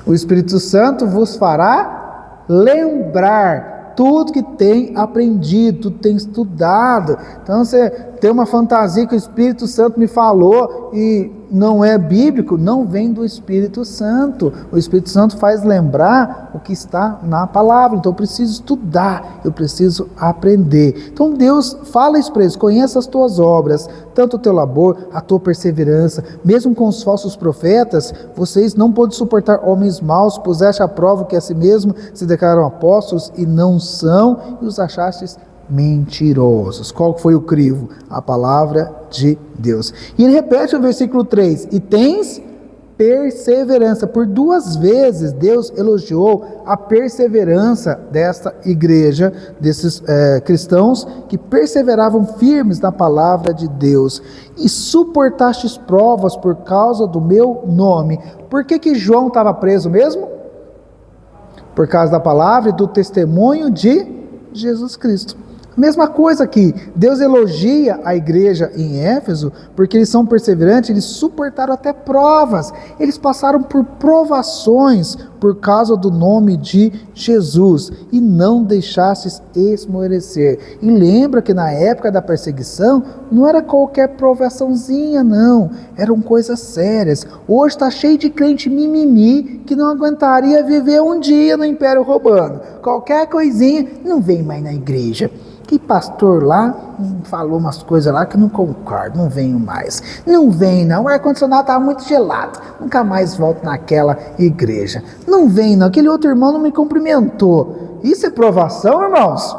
O Espírito Santo vos fará lembrar tudo que tem aprendido, tudo tem estudado. Então você tem uma fantasia que o Espírito Santo me falou e não é bíblico, não vem do Espírito Santo. O Espírito Santo faz lembrar o que está na palavra. Então eu preciso estudar, eu preciso aprender. Então Deus fala isso para eles: conheça as tuas obras, tanto o teu labor, a tua perseverança. Mesmo com os falsos profetas, vocês não podem suportar homens maus, puseste à prova que a si mesmo se declararam apóstolos e não são, e os achastes mentirosos. Qual foi o crivo? A palavra de Deus. E ele repete no versículo 3: e tens perseverança. Por 2 vezes Deus elogiou a perseverança desta igreja, desses cristãos que perseveravam firmes na palavra de Deus. E suportastes provas por causa do meu nome. Por que João estava preso mesmo? Por causa da palavra e do testemunho de Jesus Cristo. Mesma coisa aqui, Deus elogia a igreja em Éfeso, porque eles são perseverantes, eles suportaram até provas, eles passaram por provações por causa do nome de Jesus, e não deixastes esmorecer. E lembra que na época da perseguição, não era qualquer provaçãozinha não, eram coisas sérias. Hoje está cheio de crente mimimi, que não aguentaria viver um dia no Império Romano, qualquer coisinha, não vem mais na igreja. Que pastor lá falou umas coisas lá que eu não concordo, não venho mais. Não vem não, o ar-condicionado estava muito gelado, nunca mais volto naquela igreja. Não vem não, aquele outro irmão não me cumprimentou. Isso é provação, irmãos?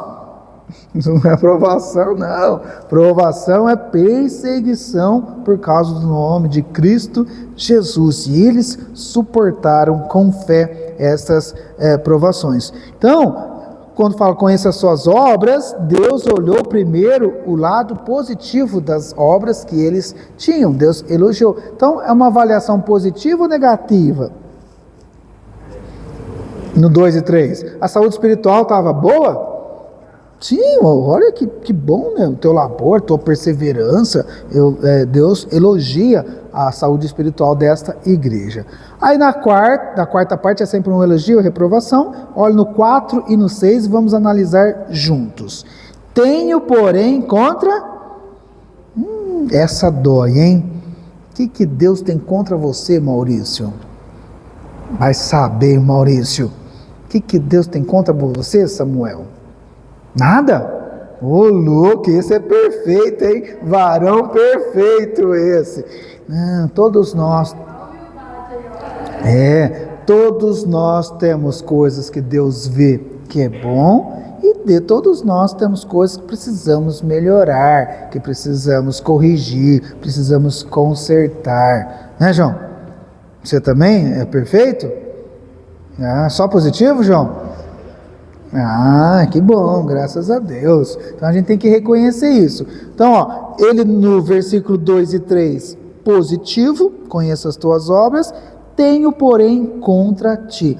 Isso não é provação não, provação é perseguição por causa do nome de Cristo Jesus. E eles suportaram com fé essas provações. Então, quando fala conheça as suas obras, Deus olhou primeiro o lado positivo das obras que eles tinham. Deus elogiou. Então, é uma avaliação positiva ou negativa? No 2 e 3. A saúde espiritual estava boa? Sim, olha que bom, né? O teu labor, tua perseverança. Deus elogia a saúde espiritual desta igreja. Aí na quarta parte é sempre um elogio, reprovação. Olha no 4 e no 6, vamos analisar juntos. Tenho, porém, contra... essa dói, hein? O que Deus tem contra você, Maurício? Vai saber, Maurício. O que Deus tem contra você, Samuel? Nada? Ô, louco, esse é perfeito, hein? Varão perfeito esse. Não, todos nós temos coisas que Deus vê que é bom, e todos nós temos coisas que precisamos melhorar, que precisamos corrigir, precisamos consertar. Né, João? Você também é perfeito? Só positivo, João? Que bom, graças a Deus. Então a gente tem que reconhecer isso. Então, ele no versículo 2 e 3, positivo, conheça as tuas obras, tenho, porém, contra ti.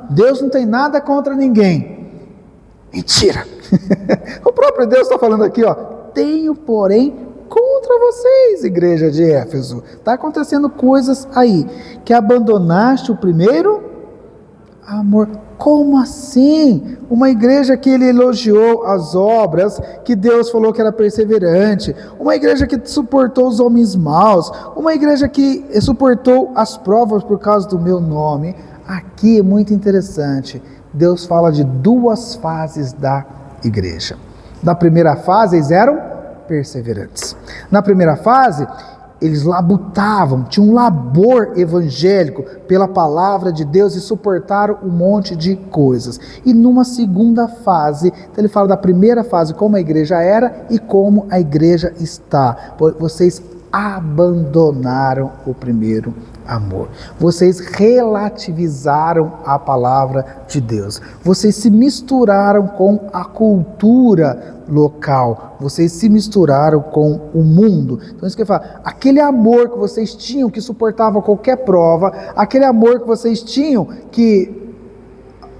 Deus não tem nada contra ninguém. Mentira! O próprio Deus está falando aqui, tenho, porém, contra vocês, igreja de Éfeso. Está acontecendo coisas aí, que abandonaste o primeiro amor. Como assim? Uma igreja que ele elogiou as obras, que Deus falou que era perseverante, uma igreja que suportou os homens maus, uma igreja que suportou as provas por causa do meu nome. Aqui é muito interessante. Deus fala de duas fases da igreja. Na primeira fase, eles eram perseverantes. Na primeira fase, eles labutavam, tinham um labor evangélico pela palavra de Deus e suportaram um monte de coisas. E numa segunda fase, então ele fala da primeira fase, como a igreja era e como a igreja está. Vocês abandonaram o primeiro amor. Vocês relativizaram a palavra de Deus. Vocês se misturaram com a cultura local. Vocês se misturaram com o mundo. Então isso que eu falo, aquele amor que vocês tinham que suportava qualquer prova, aquele amor que vocês tinham que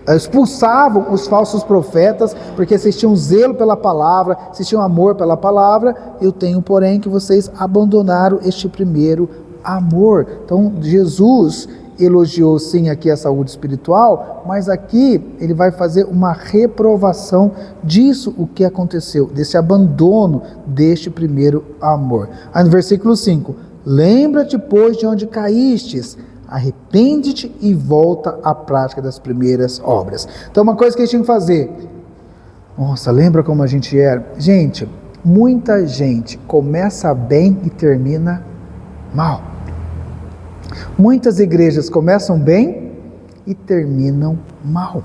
expulsavam os falsos profetas, porque vocês tinham zelo pela palavra, vocês tinham amor pela palavra. Eu tenho, porém, que vocês abandonaram este primeiro amor. Então Jesus elogiou sim aqui a saúde espiritual, mas aqui ele vai fazer uma reprovação disso, o que aconteceu, desse abandono deste primeiro amor. Aí no versículo 5, lembra-te, pois, de onde caístes, arrepende-te e volta à prática das primeiras obras. Então uma coisa que a gente tem que fazer, nossa, lembra como a gente era? Gente, muita gente começa bem e termina mal. Muitas igrejas começam bem e terminam mal.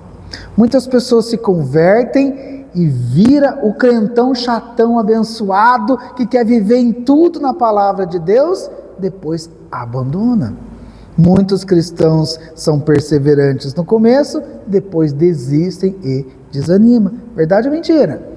Muitas pessoas se convertem e vira o crentão chatão abençoado que quer viver em tudo na palavra de Deus, depois abandona. Muitos cristãos são perseverantes no começo, depois desistem e desanimam. Verdade ou mentira?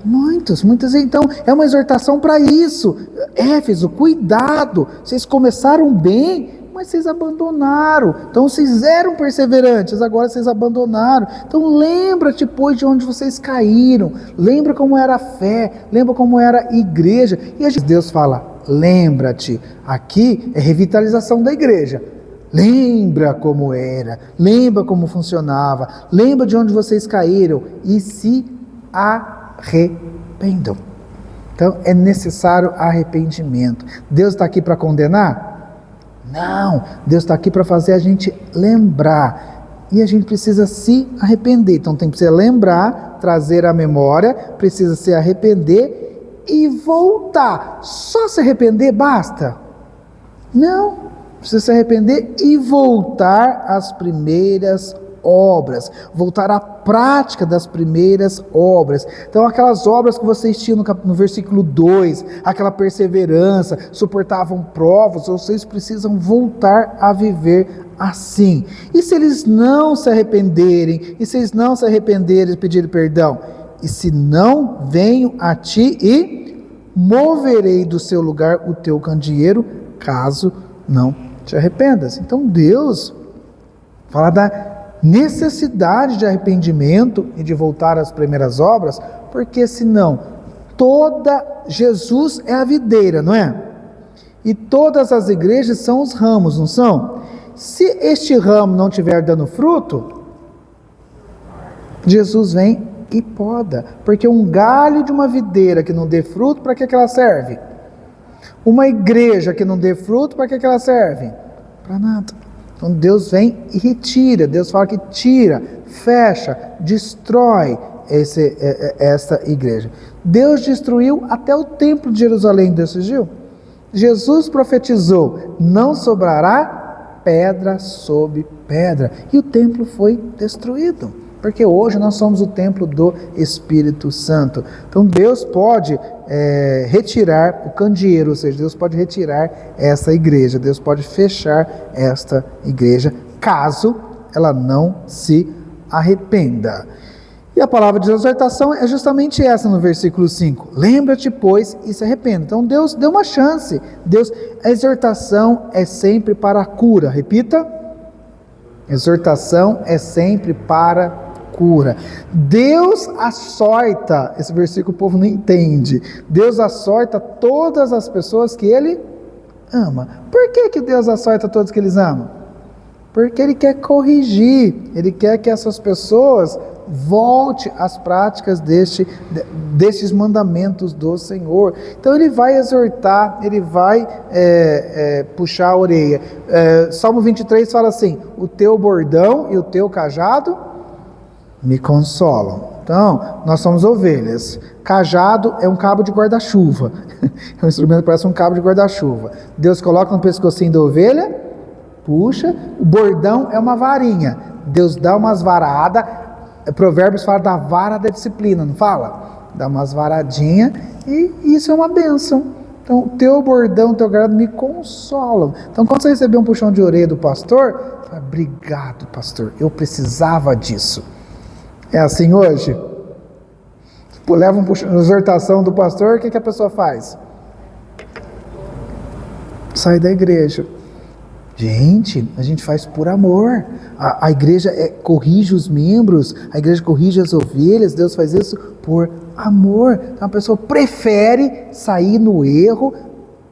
Muitos, então é uma exortação para isso. Éfeso, cuidado, vocês começaram bem, mas vocês abandonaram. Então vocês eram perseverantes, agora vocês abandonaram. Então lembra-te, pois, de onde vocês caíram. Lembra como era a fé, lembra como era a igreja. E Deus fala, lembra-te. Aqui é revitalização da igreja. Lembra como era, lembra como funcionava, lembra de onde vocês caíram e se arrependam. Então é necessário arrependimento. Deus está aqui para condenar? Não, Deus está aqui para fazer a gente lembrar. E a gente precisa se arrepender. Então tem que se lembrar, trazer a memória, precisa se arrepender e voltar. Só se arrepender basta? Não, precisa se arrepender e voltar às primeiras obras, voltar à prática das primeiras obras. Então aquelas obras que vocês tinham no versículo 2, aquela perseverança, suportavam provas, vocês precisam voltar a viver assim. E se eles não se arrependerem, e pedirem perdão, e se não, venho a ti e moverei do seu lugar o teu candeeiro, caso não te arrependas. Então Deus fala da necessidade de arrependimento e de voltar às primeiras obras, porque senão Jesus é a videira, não é? E todas as igrejas são os ramos, não são? Se este ramo não estiver dando fruto, Jesus vem e poda, porque um galho de uma videira que não dê fruto, para que ela serve? Uma igreja que não dê fruto, para que ela serve? Para nada. Então Deus vem e retira. Deus fala que tira, fecha, destrói essa igreja. Deus destruiu até o templo de Jerusalém, decidiu? Jesus profetizou: não sobrará pedra sobre pedra. E o templo foi destruído. Porque hoje nós somos o templo do Espírito Santo. Então Deus pode retirar o candeeiro, ou seja, Deus pode retirar essa igreja, Deus pode fechar esta igreja, caso ela não se arrependa. E a palavra de exortação é justamente essa no versículo 5. Lembra-te, pois, e se arrependa. Então Deus deu uma chance. A exortação é sempre para a cura. Repita. Exortação é sempre para cura. Deus açoita, esse versículo o povo não entende. Deus açoita todas as pessoas que Ele ama. Por que Deus açoita todos que Ele ama? Porque Ele quer corrigir, Ele quer que essas pessoas voltem às práticas destes mandamentos do Senhor. Então Ele vai exortar, Ele vai puxar a orelha. Salmo 23 fala assim: o teu bordão e o teu cajado me consolam. Então, nós somos ovelhas. Cajado é um cabo de guarda-chuva. É um instrumento que parece um cabo de guarda-chuva. Deus coloca no pescocinho da ovelha, puxa. O bordão é uma varinha. Deus dá umas varadas. Provérbios fala da vara da disciplina, não fala? Dá umas varadinhas e isso é uma bênção. Então, o teu bordão, o teu grado me consolam. Então, quando você receber um puxão de orelha do pastor, fala: obrigado, pastor, eu precisava disso. É assim hoje? Leva uma exortação do pastor, o que a pessoa faz? Sai da igreja. Gente, a gente faz por amor. A igreja corrige os membros, a igreja corrige as ovelhas, Deus faz isso por amor. Então a pessoa prefere sair no erro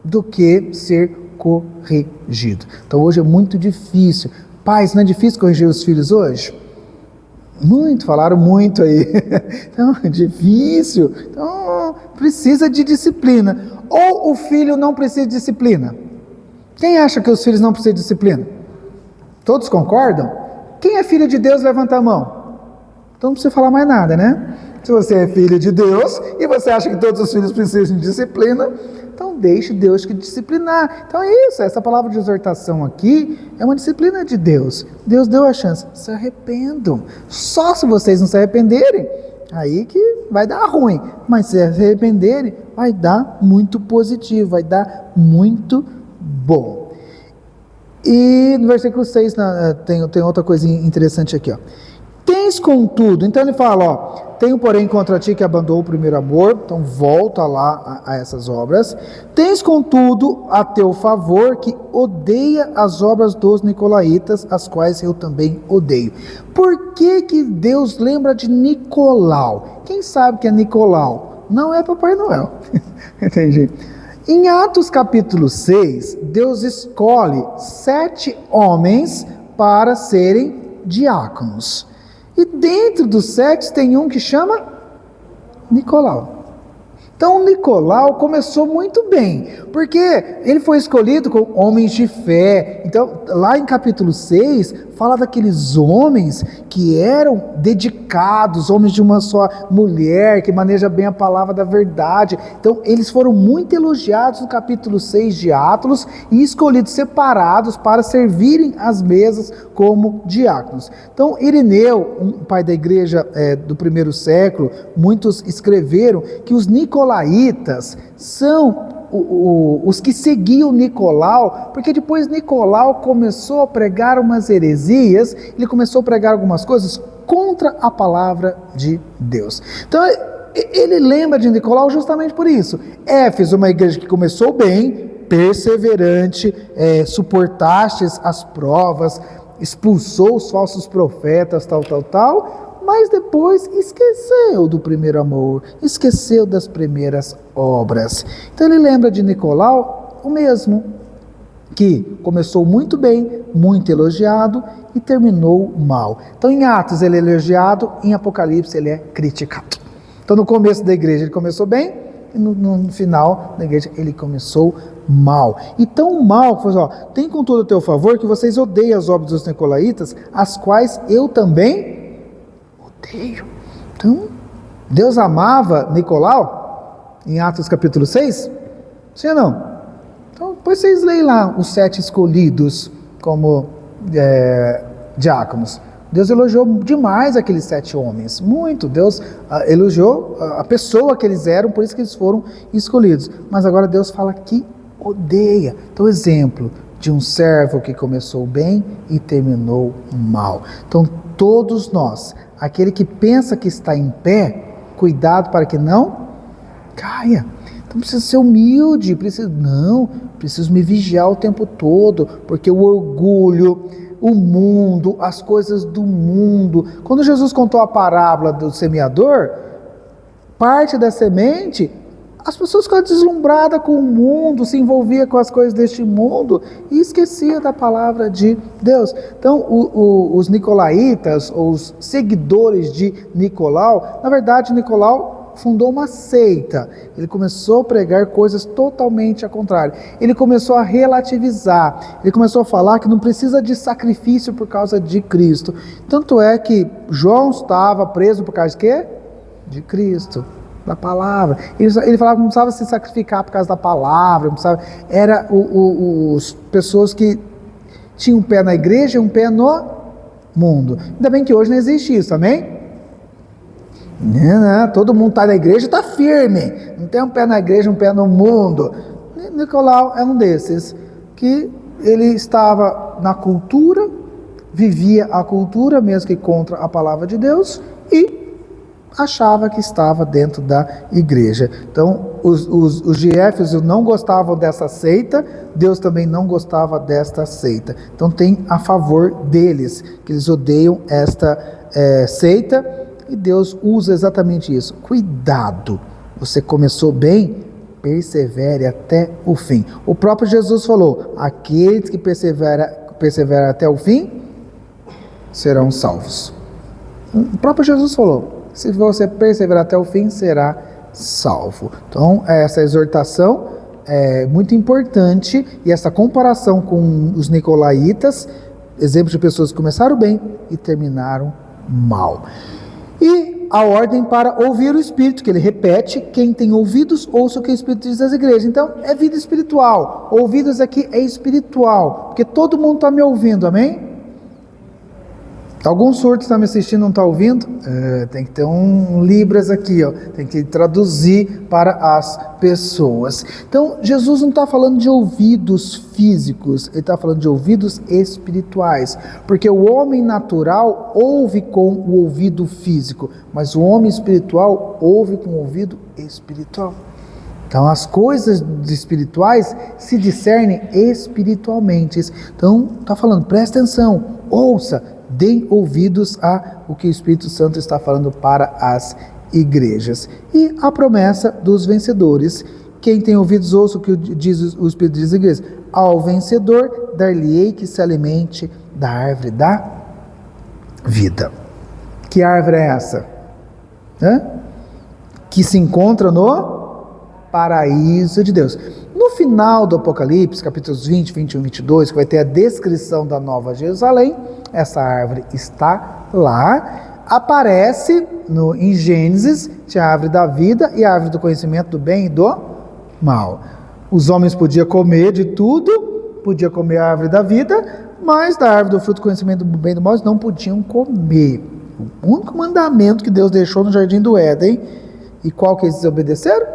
do que ser corrigido. Então hoje é muito difícil. Pais, não é difícil corrigir os filhos hoje? Muito, falaram muito aí. Então, é difícil. Então, precisa de disciplina. Ou o filho não precisa de disciplina? Quem acha que os filhos não precisam de disciplina? Todos concordam? Quem é filho de Deus, levanta a mão. Então não precisa falar mais nada, né? Se você é filho de Deus e você acha que todos os filhos precisam de disciplina, então deixe Deus que disciplinar. Então é isso, essa palavra de exortação aqui é uma disciplina de Deus. Deus deu a chance, se arrependam. Só se vocês não se arrependerem, aí que vai dar ruim. Mas se arrependerem, vai dar muito positivo, vai dar muito bom. E no versículo 6 tem outra coisinha interessante aqui, ó. Tens contudo, então ele fala, ó, tenho porém contra ti que abandonou o primeiro amor, então volta lá a essas obras. Tens contudo a teu favor que odeia as obras dos nicolaítas, as quais eu também odeio. Por que Deus lembra de Nicolau? Quem sabe que é Nicolau? Não é Papai Noel. Entendi. Em Atos capítulo 6, Deus escolhe 7 homens para serem diáconos. E dentro dos 7 tem um que chama Nicolau. Então Nicolau começou muito bem, porque ele foi escolhido com homens de fé. Então lá em capítulo 6, fala daqueles homens que eram dedicados, homens de uma só mulher, que maneja bem a palavra da verdade. Então eles foram muito elogiados no capítulo 6 de Atos e escolhidos separados para servirem às mesas como diáconos. Então Irineu, um pai da igreja do primeiro século, muitos escreveram que os nicolaítas são os que seguiam Nicolau, porque depois Nicolau começou a pregar umas heresias, ele começou a pregar algumas coisas contra a palavra de Deus. Então ele lembra de Nicolau justamente por isso. Éfeso, uma igreja que começou bem, perseverante, suportastes as provas, expulsou os falsos profetas, tal, mas depois esqueceu do primeiro amor, esqueceu das primeiras obras. Então ele lembra de Nicolau o mesmo, que começou muito bem, muito elogiado e terminou mal. Então em Atos ele é elogiado, em Apocalipse ele é criticado. Então no começo da igreja ele começou bem, e no final da igreja ele começou mal. E tão mal que falou assim, tem com todo o teu favor que vocês odeiam as obras dos nicolaítas, as quais eu também odeio. Então, Deus amava Nicolau em Atos capítulo 6? Sim ou não? Então, depois vocês leem lá os 7 escolhidos como diáconos. Deus elogiou demais aqueles 7 homens, muito. Deus elogiou a pessoa que eles eram, por isso que eles foram escolhidos. Mas agora Deus fala que odeia. Então, exemplo de um servo que começou bem e terminou mal. Então, todos nós, aquele que pensa que está em pé, cuidado para que não caia. Então precisa ser humilde, preciso me vigiar o tempo todo, porque o orgulho, o mundo, as coisas do mundo. Quando Jesus contou a parábola do semeador, parte da semente, as pessoas ficavam deslumbradas com o mundo, se envolviam com as coisas deste mundo e esqueciam da palavra de Deus. Então, os nicolaítas, ou os seguidores de Nicolau, na verdade, Nicolau fundou uma seita. Ele começou a pregar coisas totalmente ao contrário. Ele começou a relativizar. Ele começou a falar que não precisa de sacrifício por causa de Cristo. Tanto é que João estava preso por causa de quê? De Cristo. Da palavra. Ele falava que não precisava se sacrificar por causa da palavra, não precisava, era os pessoas que tinham um pé na igreja e um pé no mundo. Ainda bem que hoje não existe isso, amém? Não, todo mundo está na igreja e está firme, não tem um pé na igreja, um pé no mundo. Nicolau é um desses, que ele estava na cultura, vivia a cultura, mesmo que contra a palavra de Deus, e achava que estava dentro da igreja. Então, os de Éfeso não gostavam dessa seita, Deus também não gostava desta seita. Então, tem a favor deles, que eles odeiam esta seita, e Deus usa exatamente isso. Cuidado, você começou bem, persevere até o fim. O próprio Jesus falou, aqueles que perseveram até o fim, serão salvos. O próprio Jesus falou, se você perseverar até o fim, será salvo. Então, essa exortação é muito importante, e essa comparação com os nicolaítas, exemplo de pessoas que começaram bem e terminaram mal. E a ordem para ouvir o Espírito, que ele repete, quem tem ouvidos, ouça o que o Espírito diz às igrejas. Então, é vida espiritual. Ouvidos aqui é espiritual, porque todo mundo está me ouvindo, amém? Algum surdo está me assistindo e não está ouvindo? Tem que ter um Libras aqui, tem que traduzir para as pessoas. Então, Jesus não está falando de ouvidos físicos, ele está falando de ouvidos espirituais, porque o homem natural ouve com o ouvido físico, mas o homem espiritual ouve com o ouvido espiritual. Então, as coisas espirituais se discernem espiritualmente. Então, está falando, presta atenção, ouça, deem ouvidos a o que o Espírito Santo está falando para as igrejas. E a promessa dos vencedores. Quem tem ouvidos, ouça o que diz o Espírito diz às igrejas. Ao vencedor, dar-lhe-ei que se alimente da árvore da vida. Que árvore é essa? Que se encontra no paraíso de Deus. No final do Apocalipse, capítulos 20, 21 e 22, que vai ter a descrição da Nova Jerusalém, essa árvore está lá, aparece em Gênesis, tinha a árvore da vida e a árvore do conhecimento do bem e do mal. Os homens podiam comer de tudo, podiam comer a árvore da vida, mas da árvore do fruto do conhecimento do bem e do mal eles não podiam comer. O único mandamento que Deus deixou no jardim do Éden, e qual que eles desobedeceram?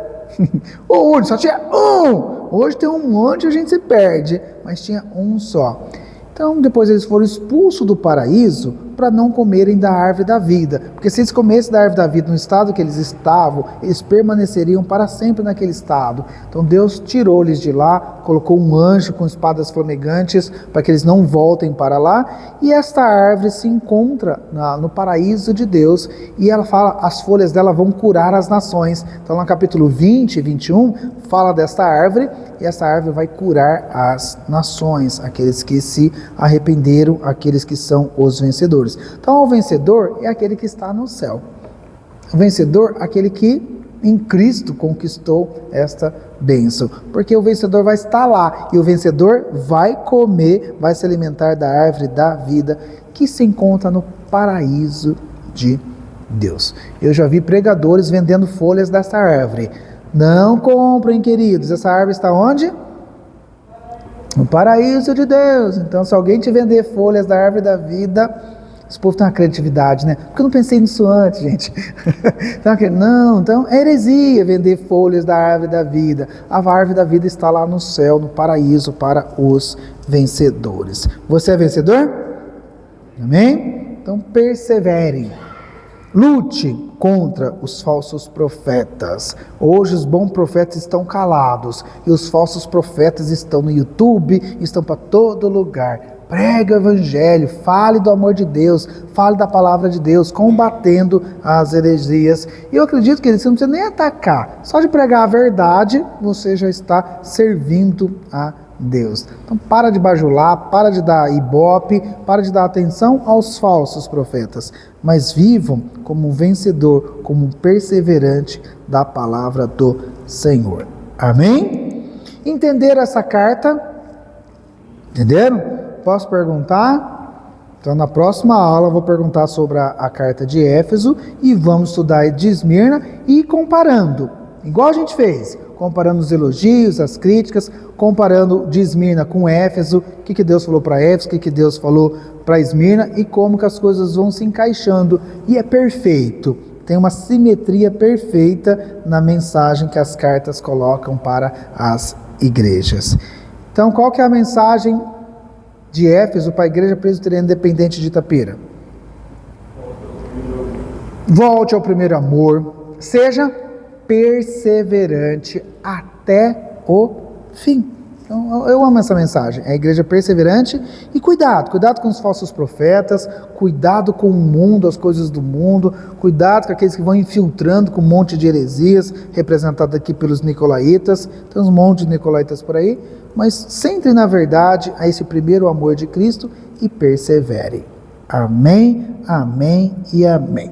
Hoje só tinha um, hoje tem um monte, a gente se perde, mas tinha um só. Então depois eles foram expulsos do paraíso para não comerem da árvore da vida, porque se eles comessem da árvore da vida no estado que eles estavam, eles permaneceriam para sempre naquele estado. Então Deus tirou-lhes de lá, colocou um anjo com espadas flamegantes para que eles não voltem para lá, e esta árvore se encontra no paraíso de Deus, e ela fala, as folhas dela vão curar as nações. Então no capítulo 20 e 21 fala desta árvore, e essa árvore vai curar as nações, aqueles que se arrependeram, aqueles que são os vencedores. Então o vencedor é aquele que está no céu. O vencedor é aquele que em Cristo conquistou esta bênção, porque o vencedor vai estar lá, e o vencedor vai comer, vai se alimentar da árvore da vida, que se encontra no paraíso de Deus. Eu já vi pregadores vendendo folhas dessa árvore. Não comprem, queridos, essa árvore está onde? No paraíso de Deus. Então se alguém te vender folhas da árvore da vida, esse povo tem uma criatividade, né? Porque eu não pensei nisso antes, gente. Então é heresia vender folhas da árvore da vida. A árvore da vida está lá no céu, no paraíso, para os vencedores. Você é vencedor? Amém? Então perseverem. Lute contra os falsos profetas. Hoje os bons profetas estão calados e os falsos profetas estão no YouTube, estão para todo lugar. Pregue o evangelho, fale do amor de Deus, fale da palavra de Deus, combatendo as heresias. E eu acredito que você não precisa nem atacar, só de pregar a verdade, você já está servindo a Deus. Então para de bajular, para de dar ibope, para de dar atenção aos falsos profetas, mas vivam como um vencedor, como um perseverante da palavra do Senhor. Amém? Entenderam essa carta? Entenderam? Posso perguntar? Então na próxima aula eu vou perguntar sobre a carta de Éfeso e vamos estudar de Esmirna e comparando, igual a gente fez, comparando os elogios, as críticas, comparando de Esmirna com Éfeso, o que Deus falou para Éfeso, o que Deus falou para Esmirna e como que as coisas vão se encaixando. E é perfeito, tem uma simetria perfeita na mensagem que as cartas colocam para as igrejas. Então qual que é a mensagem de Éfeso para a igreja presbiteriana independente de Itapira? Volte ao primeiro amor, seja perseverante até o fim. Então, eu amo essa mensagem, é a igreja perseverante e cuidado com os falsos profetas, cuidado com o mundo, as coisas do mundo, cuidado com aqueles que vão infiltrando com um monte de heresias, representado aqui pelos nicolaítas, tem uns monte de nicolaítas por aí, mas centre na verdade a esse primeiro amor de Cristo e persevere. Amém, amém e amém.